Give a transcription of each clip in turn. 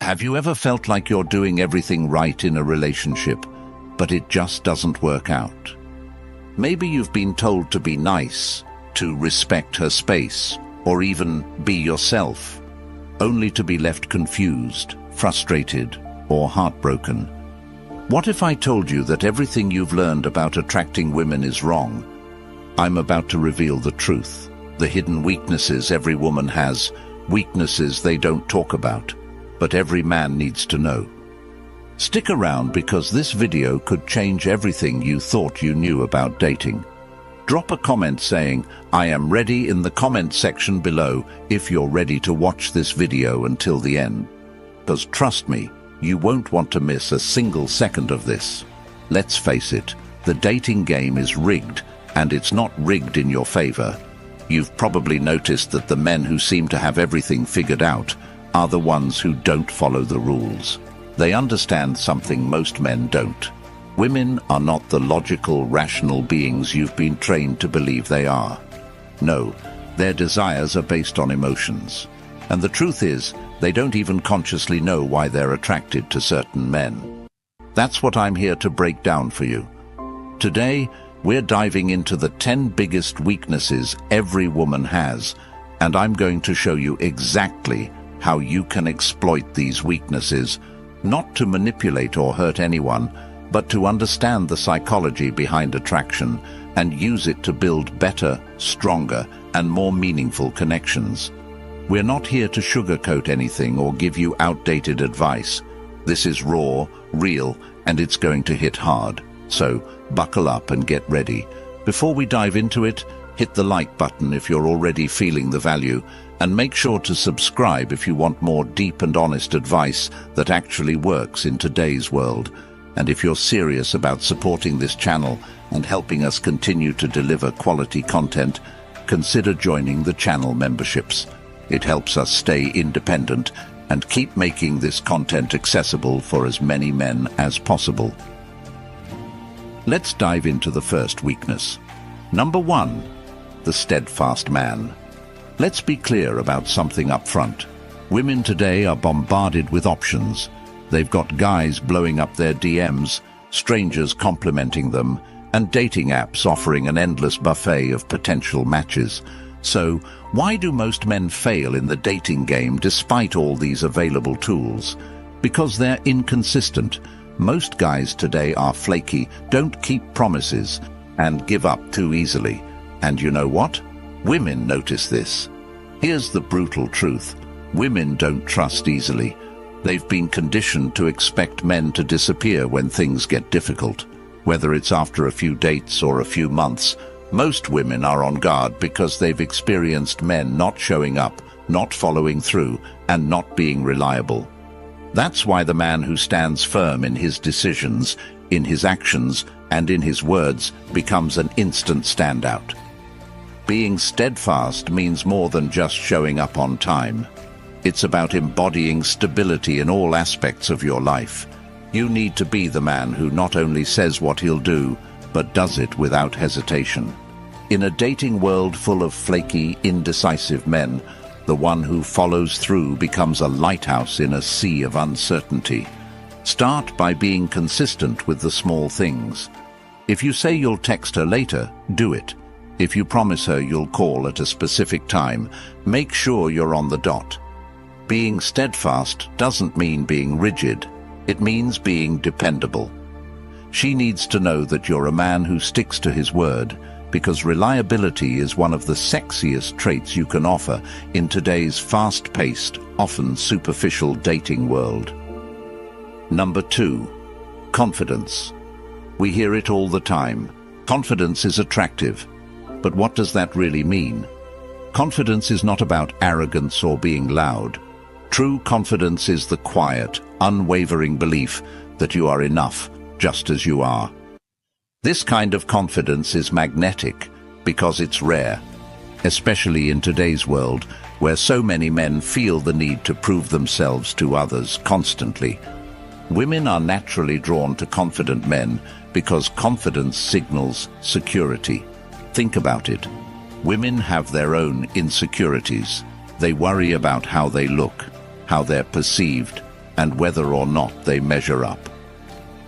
Have you ever felt like you're doing everything right in a relationship, but it just doesn't work out? Maybe you've been told to be nice, to respect her space, or even be yourself, only to be left confused, frustrated, or heartbroken. What if I told you that everything you've learned about attracting women is wrong? I'm about to reveal the truth, the hidden weaknesses every woman has, weaknesses they don't talk about, but every man needs to know. Stick around because this video could change everything you thought you knew about dating. Drop a comment saying, "I am ready" in the comment section below if you're ready to watch this video until the end. Because trust me, you won't want to miss a single second of this. Let's face it, the dating game is rigged, and it's not rigged in your favor. You've probably noticed that the men who seem to have everything figured out are the ones who don't follow the rules. They understand something most men don't. Women are not the logical, rational beings you've been trained to believe they are. No, their desires are based on emotions. And the truth is, they don't even consciously know why they're attracted to certain men. That's what I'm here to break down for you. Today, we're diving into the 10 biggest weaknesses every woman has, and I'm going to show you exactly how you can exploit these weaknesses, not to manipulate or hurt anyone, but to understand the psychology behind attraction and use it to build better, stronger, and more meaningful connections. We're not here to sugarcoat anything or give you outdated advice. This is raw, real, and it's going to hit hard. So, buckle up and get ready. Before we dive into it, hit the like button if you're already feeling the value, and make sure to subscribe if you want more deep and honest advice that actually works in today's world. And if you're serious about supporting this channel and helping us continue to deliver quality content, consider joining the channel memberships. It helps us stay independent and keep making this content accessible for as many men as possible. Let's dive into the first weakness. Number 1, the steadfast man. Let's be clear about something up front. Women today are bombarded with options. They've got guys blowing up their DMs, strangers complimenting them, and dating apps offering an endless buffet of potential matches. So, why do most men fail in the dating game despite all these available tools? Because they're inconsistent. Most guys today are flaky, don't keep promises, and give up too easily. And you know what? Women notice this. Here's the brutal truth. Women don't trust easily. They've been conditioned to expect men to disappear when things get difficult. Whether it's after a few dates or a few months, most women are on guard because they've experienced men not showing up, not following through, and not being reliable. That's why the man who stands firm in his decisions, in his actions, and in his words becomes an instant standout. Being steadfast means more than just showing up on time. It's about embodying stability in all aspects of your life. You need to be the man who not only says what he'll do, but does it without hesitation. In a dating world full of flaky, indecisive men, the one who follows through becomes a lighthouse in a sea of uncertainty. Start by being consistent with the small things. If you say you'll text her later, do it. If you promise her you'll call at a specific time, make sure you're on the dot. Being steadfast doesn't mean being rigid. It means being dependable. She needs to know that you're a man who sticks to his word, because reliability is one of the sexiest traits you can offer in today's fast-paced, often superficial dating world. Number 2, confidence. We hear it all the time. Confidence is attractive. But what does that really mean? Confidence is not about arrogance or being loud. True confidence is the quiet, unwavering belief that you are enough, just as you are. This kind of confidence is magnetic because it's rare, especially in today's world where so many men feel the need to prove themselves to others constantly. Women are naturally drawn to confident men because confidence signals security. Think about it. Women have their own insecurities. They worry about how they look, how they're perceived, and whether or not they measure up.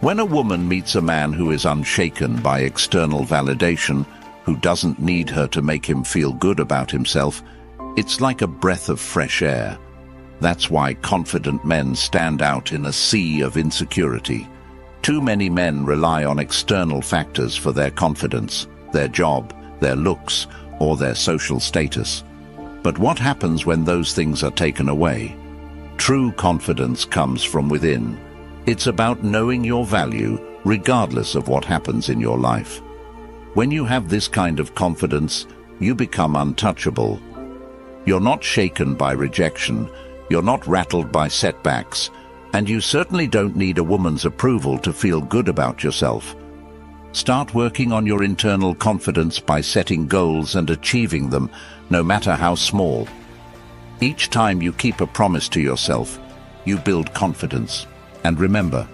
When a woman meets a man who is unshaken by external validation, who doesn't need her to make him feel good about himself, it's like a breath of fresh air. That's why confident men stand out in a sea of insecurity. Too many men rely on external factors for their confidence, their job, their looks, or their social status. But what happens when those things are taken away? True confidence comes from within. It's about knowing your value, regardless of what happens in your life. When you have this kind of confidence, you become untouchable. You're not shaken by rejection, you're not rattled by setbacks, and you certainly don't need a woman's approval to feel good about yourself. Start working on your internal confidence by setting goals and achieving them, no matter how small. Each time you keep a promise to yourself, you build confidence. And remember,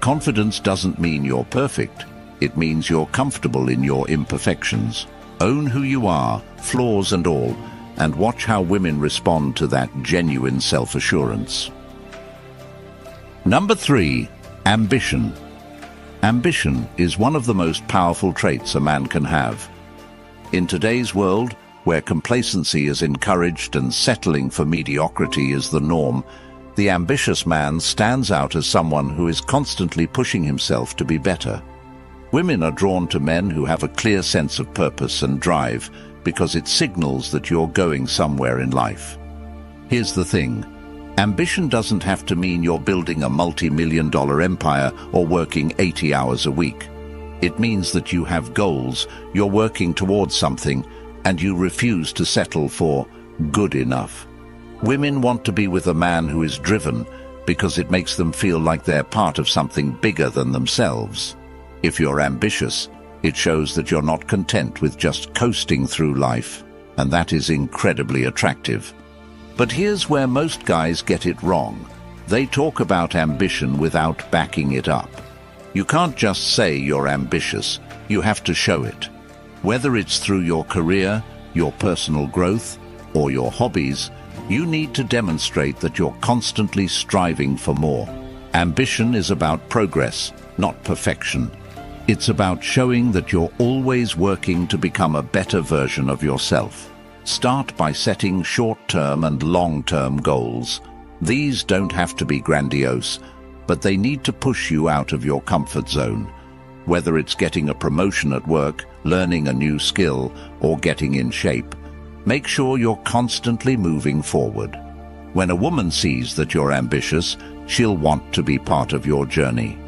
confidence doesn't mean you're perfect. It means you're comfortable in your imperfections. Own who you are, flaws and all, and watch how women respond to that genuine self-assurance. Number 3, ambition. Ambition is one of the most powerful traits a man can have. In today's world, where complacency is encouraged and settling for mediocrity is the norm, the ambitious man stands out as someone who is constantly pushing himself to be better. Women are drawn to men who have a clear sense of purpose and drive because it signals that you're going somewhere in life. Here's the thing. Ambition doesn't have to mean you're building a multi-million-dollar empire or working 80 hours a week. It means that you have goals, you're working towards something, and you refuse to settle for good enough. Women want to be with a man who is driven because it makes them feel like they're part of something bigger than themselves. If you're ambitious, it shows that you're not content with just coasting through life, and that is incredibly attractive. But here's where most guys get it wrong. They talk about ambition without backing it up. You can't just say you're ambitious, you have to show it. Whether it's through your career, your personal growth, or your hobbies, you need to demonstrate that you're constantly striving for more. Ambition is about progress, not perfection. It's about showing that you're always working to become a better version of yourself. Start by setting short-term and long-term goals. These don't have to be grandiose, but they need to push you out of your comfort zone. Whether it's getting a promotion at work, learning a new skill, or getting in shape, make sure you're constantly moving forward. When a woman sees that you're ambitious, she'll want to be part of your journey.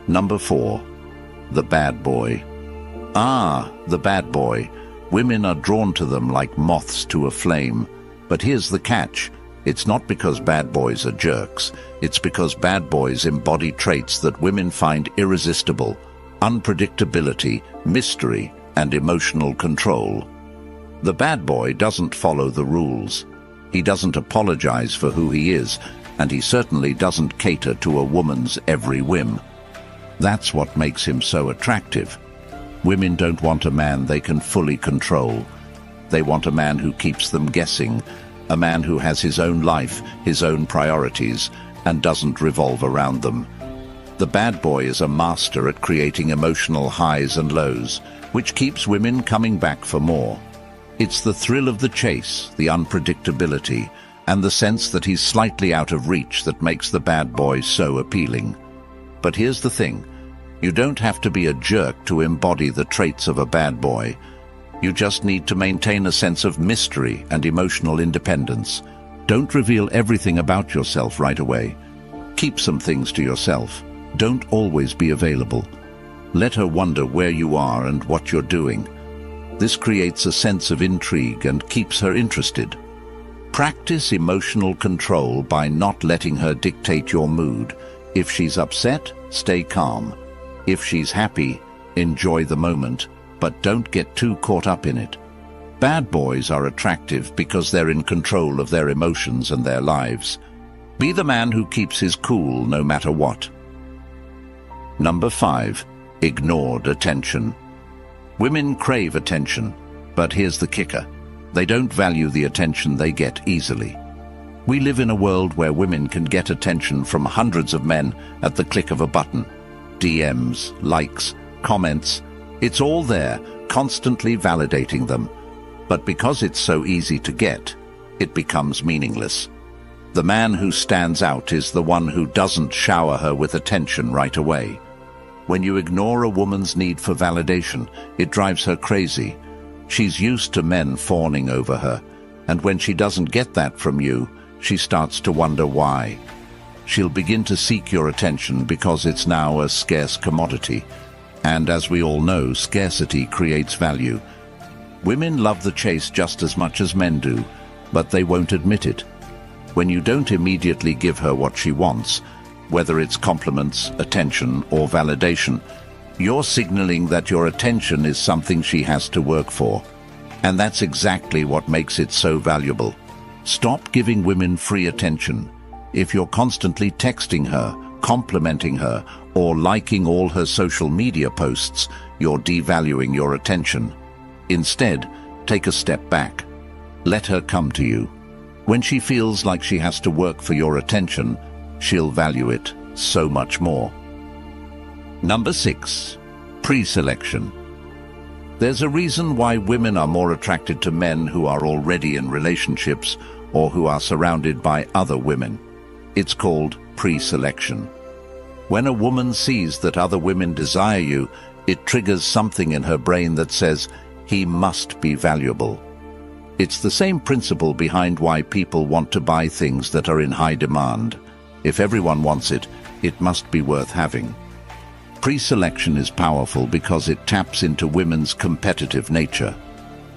Number 4, the bad boy. The bad boy. Women are drawn to them like moths to a flame. But here's the catch. It's not because bad boys are jerks. It's because bad boys embody traits that women find irresistible: unpredictability, mystery, and emotional control. The bad boy doesn't follow the rules. He doesn't apologize for who he is, and he certainly doesn't cater to a woman's every whim. That's what makes him so attractive. Women don't want a man they can fully control. They want a man who keeps them guessing, a man who has his own life, his own priorities, and doesn't revolve around them. The bad boy is a master at creating emotional highs and lows, which keeps women coming back for more. It's the thrill of the chase, the unpredictability, and the sense that he's slightly out of reach that makes the bad boy so appealing. But here's the thing. You don't have to be a jerk to embody the traits of a bad boy. You just need to maintain a sense of mystery and emotional independence. Don't reveal everything about yourself right away. Keep some things to yourself. Don't always be available. Let her wonder where you are and what you're doing. This creates a sense of intrigue and keeps her interested. Practice emotional control by not letting her dictate your mood. If she's upset, stay calm. If she's happy, enjoy the moment, but don't get too caught up in it. Bad boys are attractive because they're in control of their emotions and their lives. Be the man who keeps his cool no matter what. Number 5, ignored attention. Women crave attention, but here's the kicker. They don't value the attention they get easily. We live in a world where women can get attention from hundreds of men at the click of a button. DMs, likes, comments, it's all there, constantly validating them. But because it's so easy to get, it becomes meaningless. The man who stands out is the one who doesn't shower her with attention right away. When you ignore a woman's need for validation, it drives her crazy. She's used to men fawning over her, and when she doesn't get that from you, she starts to wonder why. She'll begin to seek your attention because it's now a scarce commodity. And as we all know, scarcity creates value. Women love the chase just as much as men do, but they won't admit it. When you don't immediately give her what she wants, whether it's compliments, attention, or validation, you're signaling that your attention is something she has to work for. And that's exactly what makes it so valuable. Stop giving women free attention. If you're constantly texting her, complimenting her, or liking all her social media posts, you're devaluing your attention. Instead, take a step back. Let her come to you. When she feels like she has to work for your attention, she'll value it so much more. Number 6. Pre-selection. There's a reason why women are more attracted to men who are already in relationships or who are surrounded by other women. It's called pre-selection. When a woman sees that other women desire you, it triggers something in her brain that says, he must be valuable. It's the same principle behind why people want to buy things that are in high demand. If everyone wants it, it must be worth having. Pre-selection is powerful because it taps into women's competitive nature.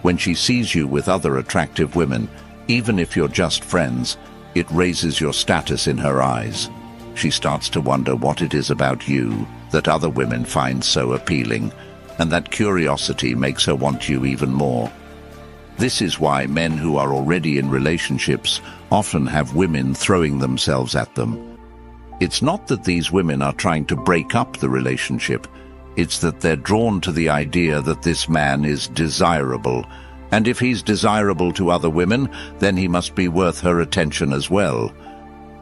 When she sees you with other attractive women, even if you're just friends, it raises your status in her eyes. She starts to wonder what it is about you that other women find so appealing, and that curiosity makes her want you even more. This is why men who are already in relationships often have women throwing themselves at them. It's not that these women are trying to break up the relationship, it's that they're drawn to the idea that this man is desirable, and if he's desirable to other women, then he must be worth her attention as well.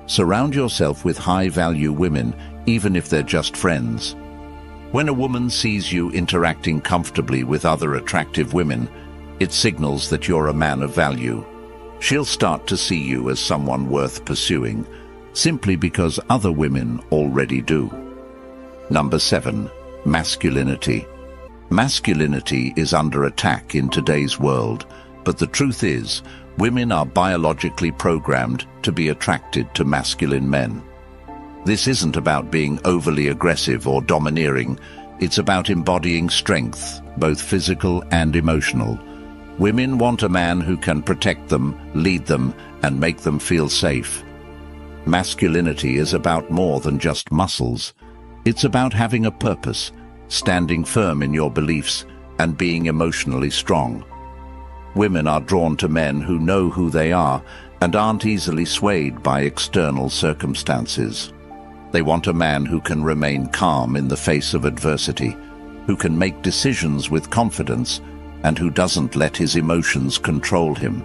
Surround yourself with high-value women, even if they're just friends. When a woman sees you interacting comfortably with other attractive women, it signals that you're a man of value. She'll start to see you as someone worth pursuing, simply because other women already do. Number 7. Masculinity. Masculinity is under attack in today's world, but the truth is, women are biologically programmed to be attracted to masculine men. This isn't about being overly aggressive or domineering, it's about embodying strength, both physical and emotional. Women want a man who can protect them, lead them, and make them feel safe. Masculinity is about more than just muscles. It's about having a purpose, standing firm in your beliefs, and being emotionally strong. Women are drawn to men who know who they are and aren't easily swayed by external circumstances. They want a man who can remain calm in the face of adversity, who can make decisions with confidence, and who doesn't let his emotions control him.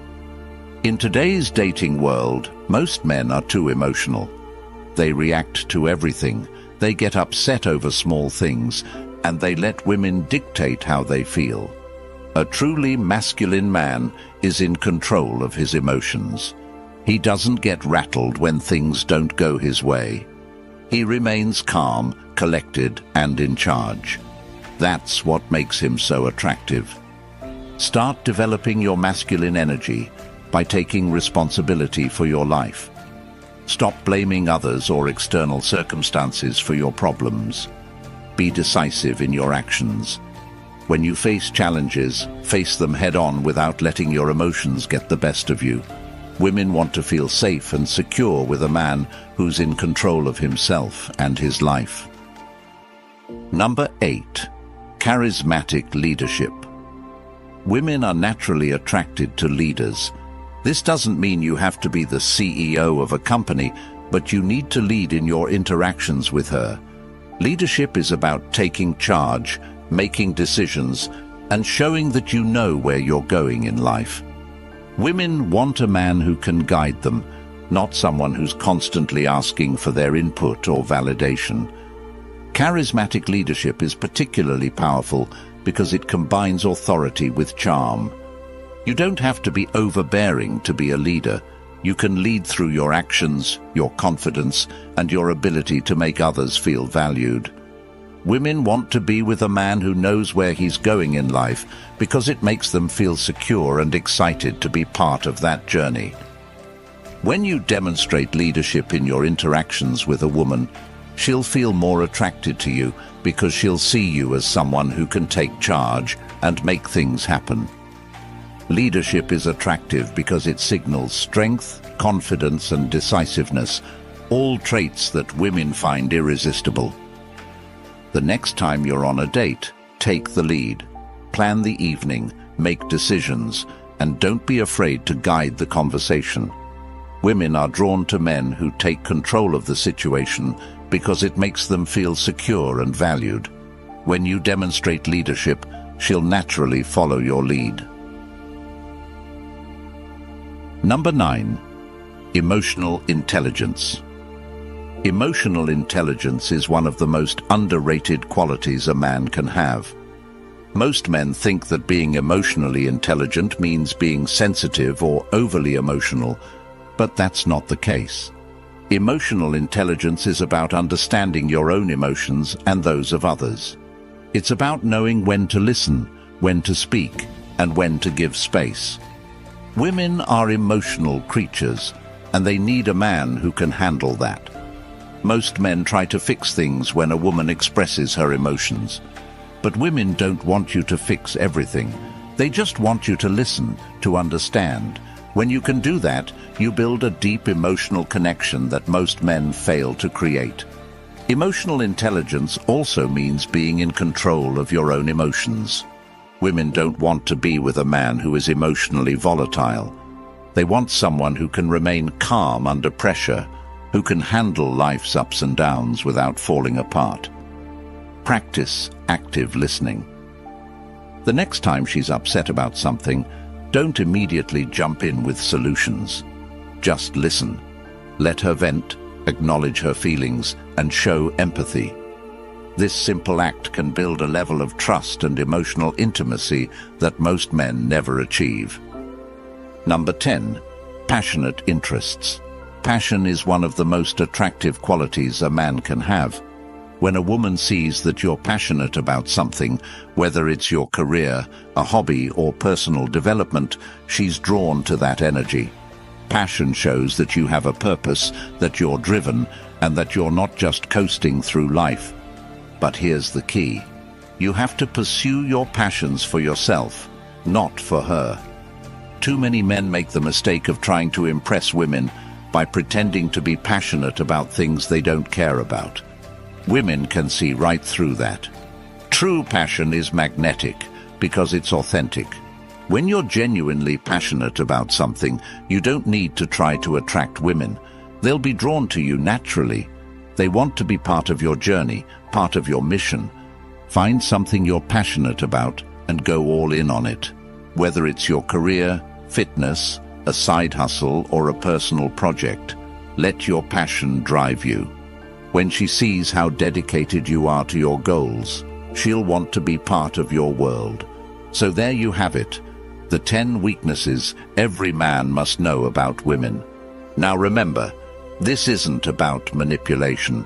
In today's dating world, most men are too emotional. They react to everything, they get upset over small things, and they let women dictate how they feel. A truly masculine man is in control of his emotions. He doesn't get rattled when things don't go his way. He remains calm, collected, and in charge. That's what makes him so attractive. Start developing your masculine energy by taking responsibility for your life. Stop blaming others or external circumstances for your problems. Be decisive in your actions. When you face challenges, face them head-on without letting your emotions get the best of you. Women want to feel safe and secure with a man who's in control of himself and his life. Number 8. Charismatic leadership. Women are naturally attracted to leaders. This doesn't mean you have to be the CEO of a company, but you need to lead in your interactions with her. Leadership is about taking charge, making decisions, and showing that you know where you're going in life. Women want a man who can guide them, not someone who's constantly asking for their input or validation. Charismatic leadership is particularly powerful because it combines authority with charm. You don't have to be overbearing to be a leader. You can lead through your actions, your confidence, and your ability to make others feel valued. Women want to be with a man who knows where he's going in life because it makes them feel secure and excited to be part of that journey. When you demonstrate leadership in your interactions with a woman, she'll feel more attracted to you because she'll see you as someone who can take charge and make things happen. Leadership is attractive because it signals strength, confidence, and decisiveness, all traits that women find irresistible. The next time you're on a date, take the lead. Plan the evening, make decisions, and don't be afraid to guide the conversation. Women are drawn to men who take control of the situation because it makes them feel secure and valued. When you demonstrate leadership, she'll naturally follow your lead. Number 9. Emotional intelligence. Emotional intelligence is one of the most underrated qualities a man can have. Most men think that being emotionally intelligent means being sensitive or overly emotional, but that's not the case. Emotional intelligence is about understanding your own emotions and those of others. It's about knowing when to listen, when to speak, and when to give space. Women are emotional creatures, and they need a man who can handle that. Most men try to fix things when a woman expresses her emotions. But women don't want you to fix everything. They just want you to listen, to understand. When you can do that, you build a deep emotional connection that most men fail to create. Emotional intelligence also means being in control of your own emotions. Women don't want to be with a man who is emotionally volatile. They want someone who can remain calm under pressure, who can handle life's ups and downs without falling apart. Practice active listening. The next time she's upset about something, don't immediately jump in with solutions. Just listen. Let her vent, acknowledge her feelings, and show empathy. This simple act can build a level of trust and emotional intimacy that most men never achieve. Number 10. Passionate interests. Passion is one of the most attractive qualities a man can have. When a woman sees that you're passionate about something, whether it's your career, a hobby, or personal development, she's drawn to that energy. Passion shows that you have a purpose, that you're driven, and that you're not just coasting through life. But here's the key. You have to pursue your passions for yourself, not for her. Too many men make the mistake of trying to impress women by pretending to be passionate about things they don't care about. Women can see right through that. True passion is magnetic because it's authentic. When you're genuinely passionate about something, you don't need to try to attract women. They'll be drawn to you naturally. They want to be part of your journey, part of your mission. Find something you're passionate about and go all in on it. Whether it's your career, fitness, a side hustle, or a personal project, let your passion drive you. When she sees how dedicated you are to your goals, she'll want to be part of your world. So there you have it, the 10 weaknesses every man must know about women. Now remember, this isn't about manipulation.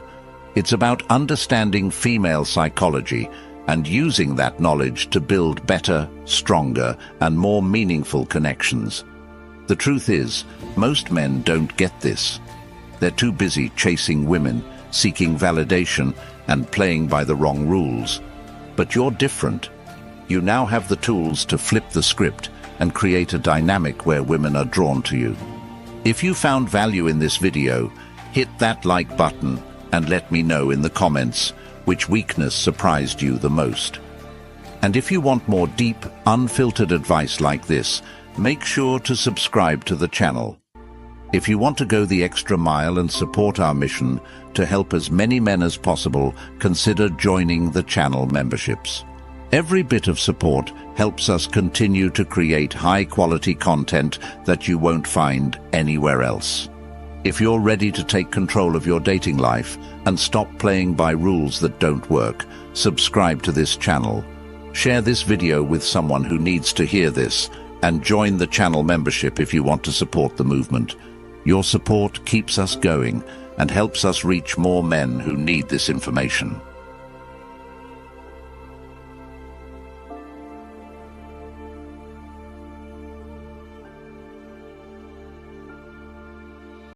It's about understanding female psychology and using that knowledge to build better, stronger, and more meaningful connections. The truth is, most men don't get this. They're too busy chasing women, seeking validation, and playing by the wrong rules. But you're different. You now have the tools to flip the script and create a dynamic where women are drawn to you. If you found value in this video, hit that like button and let me know in the comments which weakness surprised you the most. And if you want more deep, unfiltered advice like this, make sure to subscribe to the channel. If you want to go the extra mile and support our mission to help as many men as possible, consider joining the channel memberships. Every bit of support helps us continue to create high-quality content that you won't find anywhere else. If you're ready to take control of your dating life and stop playing by rules that don't work, subscribe to this channel. Share this video with someone who needs to hear this, and join the channel membership if you want to support the movement. Your support keeps us going and helps us reach more men who need this information.